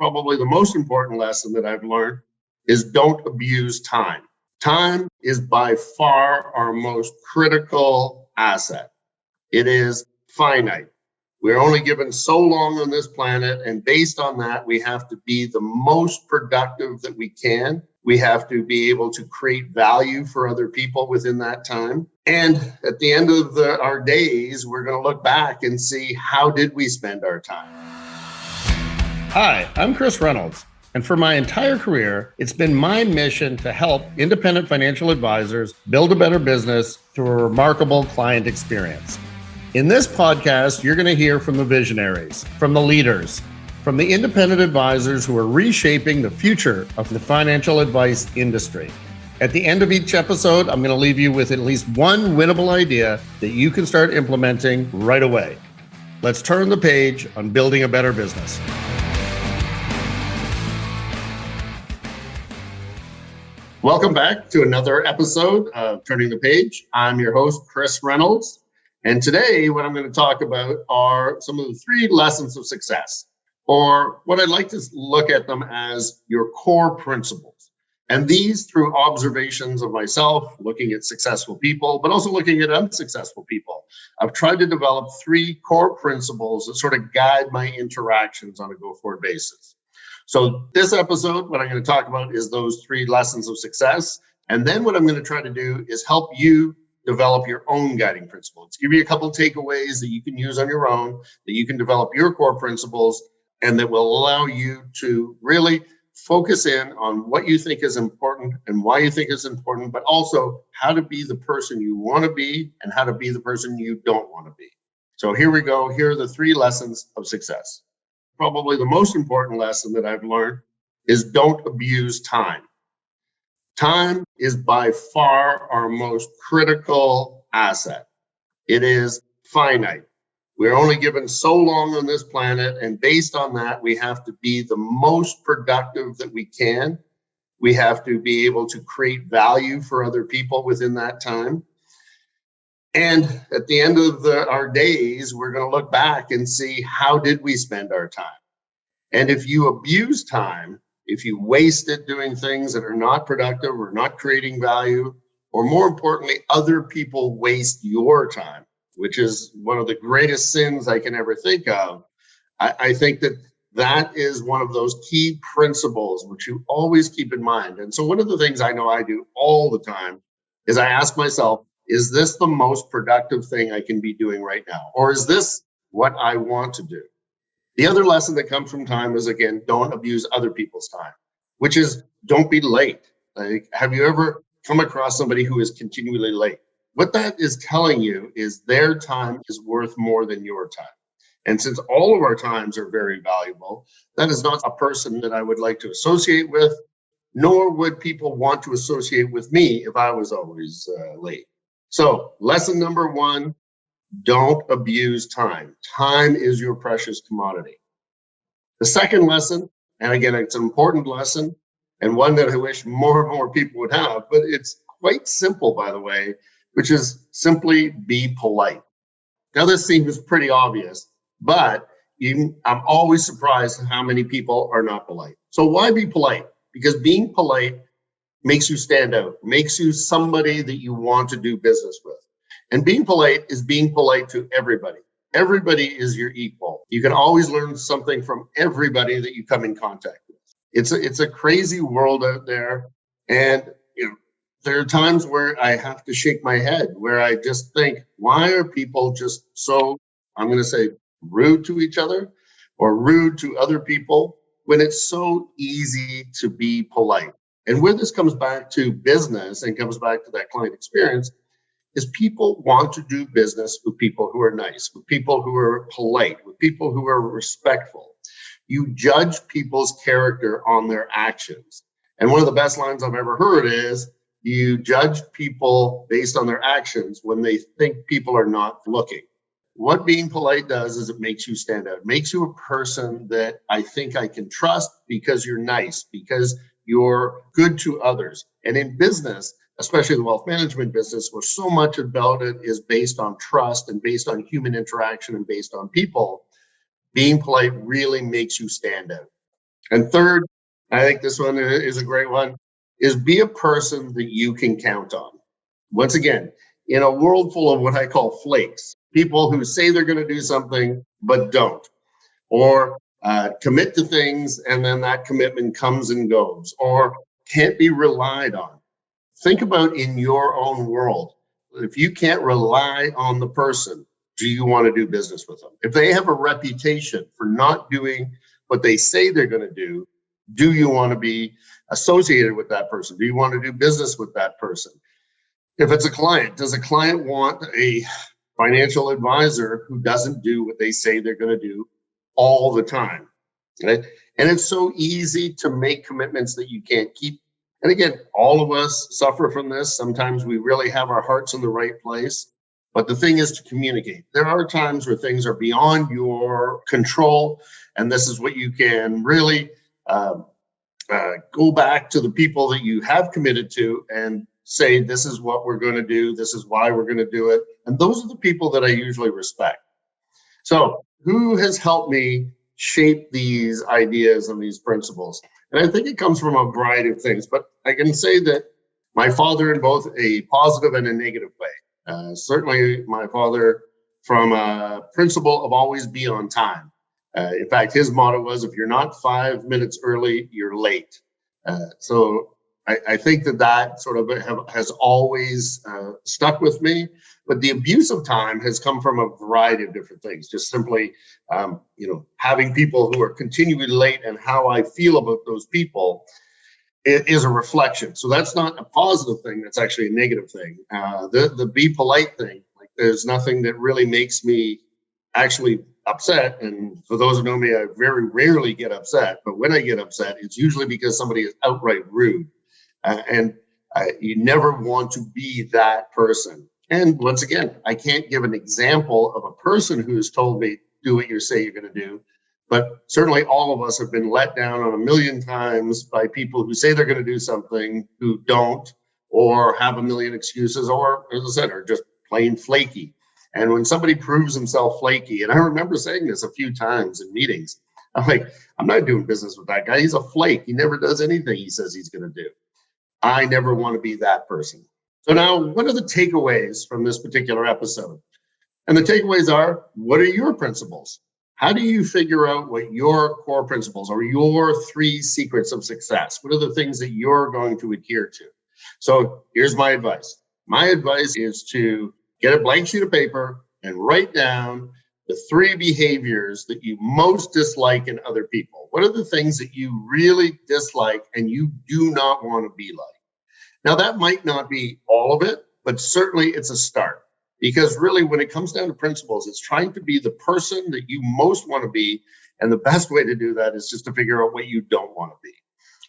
Probably the most important lesson that I've learned is don't abuse time. Time is by far our most critical asset. It is finite. We're only given so long on this planet, and based on that, we have to be the most productive that we can. We have to be able to create value for other people within that time. And at the end of our days, we're going to look back and see, how did we spend our time? Hi, I'm Chris Reynolds. And for my entire career, it's been my mission to help independent financial advisors build a better business through a remarkable client experience. In this podcast, you're going to hear from the visionaries, from the leaders, from the independent advisors who are reshaping the future of the financial advice industry. At the end of each episode, I'm going to leave you with at least one winnable idea that you can start implementing right away. Let's turn the page on building a better business. Welcome back to another episode of Turning the Page. I'm your host, Chris Reynolds. And today, what I'm going to talk about are some of the 3 lessons of success, or what I'd like to look at them as your core principles. And these through observations of myself, looking at successful people, but also looking at unsuccessful people. I've tried to develop 3 core principles that sort of guide my interactions on a go-forward basis. So this episode, what I'm going to talk about is those 3 lessons of success. And then what I'm going to try to do is help you develop your own guiding principles. Give you a couple of takeaways that you can use on your own, that you can develop your core principles, and that will allow you to really focus in on what you think is important and why you think it's important, but also how to be the person you want to be and how to be the person you don't want to be. So here we go. Here are the 3 lessons of success. Probably the most important lesson that I've learned is don't abuse time. Time is by far our most critical asset. It is finite. We're only given so long on this planet, and based on that, we have to be the most productive that we can. We have to be able to create value for other people within that time. And at the end of our days, we're going to look back and see, how did we spend our time? And if you abuse time, if you waste it doing things that are not productive or not creating value, or more importantly, other people waste your time, which is one of the greatest sins I can ever think of, I think that is one of those key principles which you always keep in mind. And so one of the things I know I do all the time is I ask myself, is this the most productive thing I can be doing right now? Or is this what I want to do? The other lesson that comes from time is, again, don't abuse other people's time, which is don't be late. Like, have you ever come across somebody who is continually late? What that is telling you is their time is worth more than your time. And since all of our times are very valuable, that is not a person that I would like to associate with, nor would people want to associate with me if I was always late. So lesson number 1, don't abuse time. Time is your precious commodity. The second lesson, and again, it's an important lesson and one that I wish more and more people would have, but it's quite simple, by the way, which is simply be polite. Now, this seems pretty obvious, but I'm always surprised at how many people are not polite. So why be polite? Because being polite makes you stand out, makes you somebody that you want to do business with. And being polite is being polite to everybody. Everybody is your equal. You can always learn something from everybody that you come in contact with. It's a crazy world out there. And there are times where I have to shake my head, where I just think, why are people just so, I'm going to say, rude to each other or rude to other people when it's so easy to be polite? And where this comes back to business and comes back to that client experience is people want to do business with people who are nice, with people who are polite, with people who are respectful. You judge people's character on their actions. And one of the best lines I've ever heard is, you judge people based on their actions when they think people are not looking. What being polite does is it makes you stand out. It makes you a person that I think I can trust because you're nice, because you're good to others. And in business, especially the wealth management business, where so much about it is based on trust and based on human interaction and based on people, being polite really makes you stand out. And third, I think this one is a great one, is be a person that you can count on. Once again, in a world full of what I call flakes, people who say they're going to do something but don't, or commit to things and then that commitment comes and goes, or can't be relied on. Think about in your own world, if you can't rely on the person, do you want to do business with them? If they have a reputation for not doing what they say they're going to do you want to be associated with that person? Do you want to do business with that person? If it's a client, does a client want a financial advisor who doesn't do what they say they're going to do all the time? Right? And it's so easy to make commitments that you can't keep. And again, all of us suffer from this. Sometimes we really have our hearts in the right place. But the thing is to communicate. There are times where things are beyond your control, and this is what you can really go back to the people that you have committed to and say, this is what we're going to do. This is why we're going to do it. And those are the people that I usually respect. So who has helped me shape these ideas and these principles? And I think it comes from a variety of things, but I can say that my father in both a positive and a negative way. Certainly my father from a principle of always be on time. In fact, his motto was, if you're not 5 minutes early, you're late. So I think that sort of has always stuck with me. But the abuse of time has come from a variety of different things. Just simply, having people who are continually late, and how I feel about those people is a reflection. So that's not a positive thing. That's actually a negative thing. The be polite thing, like there's nothing that really makes me actually upset. And for those who know me, I very rarely get upset. But when I get upset, it's usually because somebody is outright rude. And you never want to be that person. And once again, I can't give an example of a person who has told me, do what you say you're going to do. But certainly all of us have been let down on a million times by people who say they're going to do something, who don't, or have a million excuses, or, as I said, are just plain flaky. And when somebody proves himself flaky, and I remember saying this a few times in meetings, I'm like, I'm not doing business with that guy. He's a flake. He never does anything he says he's going to do. I never want to be that person. So now, what are the takeaways from this particular episode? And the takeaways are, what are your principles? How do you figure out what your core principles are, your 3 secrets of success? What are the things that you're going to adhere to? So here's my advice. My advice is to get a blank sheet of paper and write down the 3 behaviors that you most dislike in other people. What are the things that you really dislike and you do not want to be like? Now, that might not be all of it, but certainly it's a start. Because really, when it comes down to principles, it's trying to be the person that you most want to be. And the best way to do that is just to figure out what you don't want to be.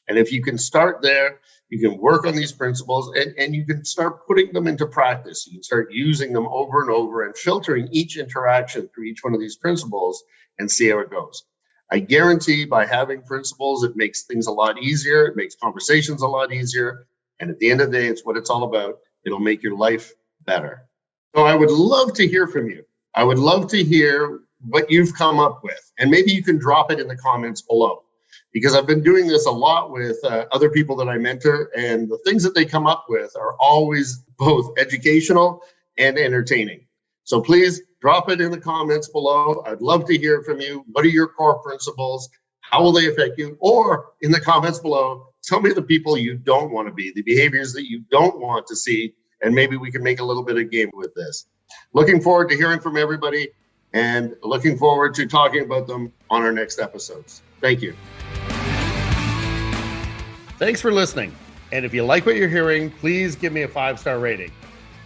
And if you can start there, you can work on these principles and you can start putting them into practice. You can start using them over and over and filtering each interaction through each one of these principles and see how it goes. I guarantee by having principles, it makes things a lot easier. It makes conversations a lot easier. And at the end of the day, it's what it's all about. It'll make your life better. So I would love to hear from you. I would love to hear what you've come up with. And maybe you can drop it in the comments below. Because I've been doing this a lot with other people that I mentor. And the things that they come up with are always both educational and entertaining. So please drop it in the comments below. I'd love to hear from you. What are your core principles? How will they affect you? Or in the comments below, tell me the people you don't want to be, the behaviors that you don't want to see. And maybe we can make a little bit of game with this. Looking forward to hearing from everybody and looking forward to talking about them on our next episodes. Thank you. Thanks for listening. And if you like what you're hearing, please give me a 5-star rating.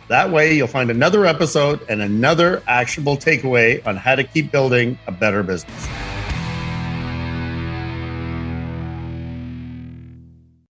That way you'll find another episode and another actionable takeaway on how to keep building a better business.